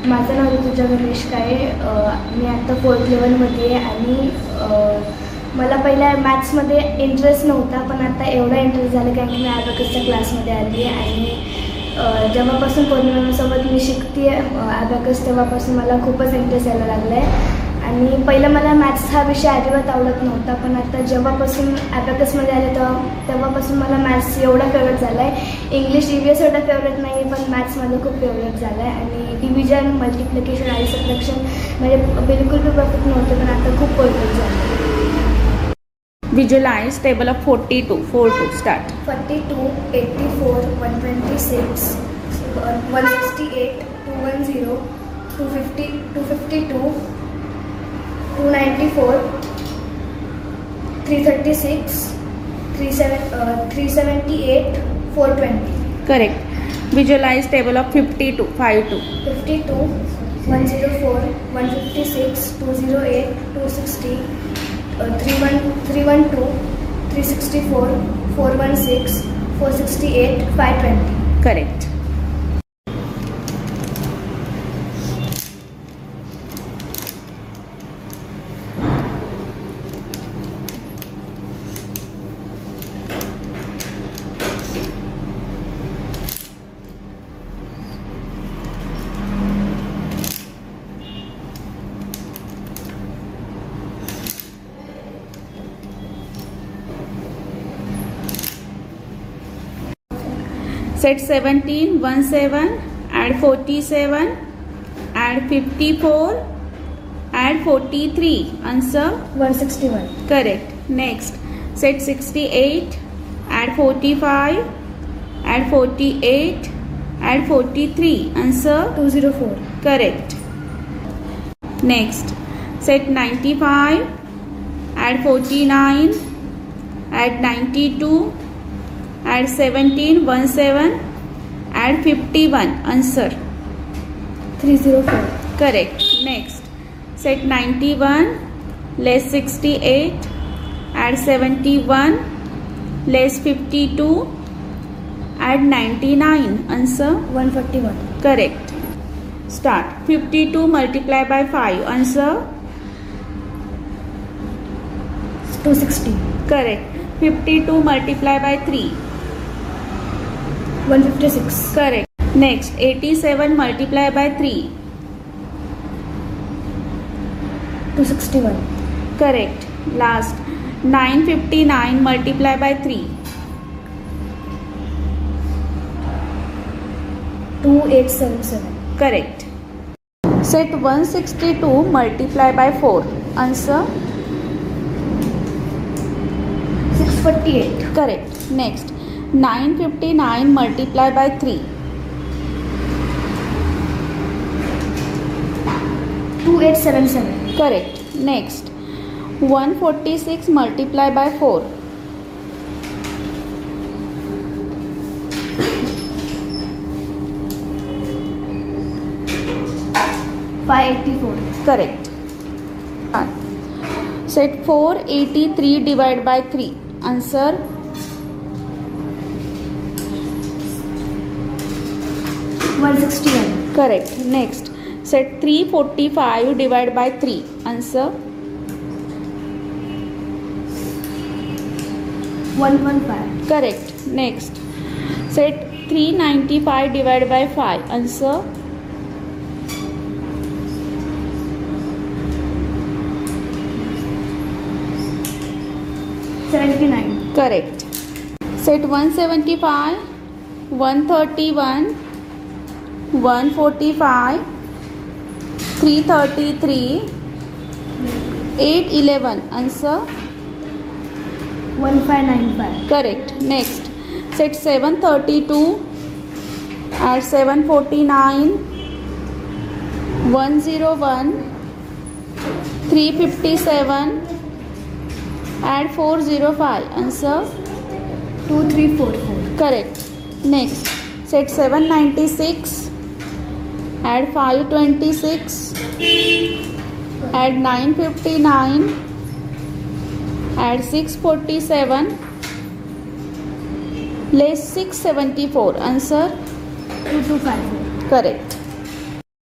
माझं नाव ऋतुजा गणेश काळे. मी आता 4th लेवलमध्ये आहे आणि मला पहिल्या मॅथ्समध्ये इंटरेस्ट नव्हता, पण आता एवढा इंटरेस्ट झाला कारण की मी ॲबॅकसच्या क्लासमध्ये आली आहे आणि जेव्हापासून पौर्णिमेसोबत मी शिकते ॲबॅकस तेव्हापासून मला खूपच इंटरेस्ट यायला लागला आहे. आणि पहिलं मला मॅथ्स हा विषय अजिबात आवडत नव्हता, पण आता जेव्हापासून ॲबॅकसमध्ये आले तेव्हापासून मला मॅथ्स एवढा फेवरेट झाला आहे. इंग्लिश EVS एवढा फेवरेट नाही आहे, पण मॅथ्स माझं खूप फेवरेट झालं आहे. आणि डिव्हिजन, मल्टिप्लिकेशन आणि सबट्रॅक्शन म्हणजे बिलकुल बी परफेक्ट नव्हतं, पण आता खूप परफेक्ट झालं. Visualize table of 42. 42. Start. 42, 84, 126, 168, 210, 250, 252, 294, 336, 378, 420. Correct. Visualize table of 52. 52. 52, 104, 156, 208, 260, 312, 364, 416, 468, 520. Correct. Set 17, 17, add 47, add 54, add 43. Answer 161. correct. Next, set 68, add 45, add 48, add 43. Answer 204. correct. Next, set 95, add 49, add 92, add 17, 17, add 51. Answer 304. correct. Next, set 91, less 68, add 71, less 52, add 99. Answer 141. correct. Start. 52 multiply by 5. Answer 260. correct. 52 multiply by 3. 156. Correct. Next, 87 multiply by 3. 261. Correct. Last, 959 multiply by 3. 2877. Correct. Set 162 multiply by 4. Answer 648. correct. Next, 959 multiply by 3. 2877. Correct. Next, 146 multiply by 4. 584. correct. Set 483 divided by 3. Answer 161. correct. Next, set 345 divided by 3. Answer 115. correct. Next, set 395 divided by 5. Answer 79. correct. Set 175, 131, 145, 333, 811. Answer 1595. correct. Next, set 732, add 749, 101, 357, add 405. Answer 2344. correct. Next, set 796, add 526, add 959, add 647, less 674. Answer 2254. correct.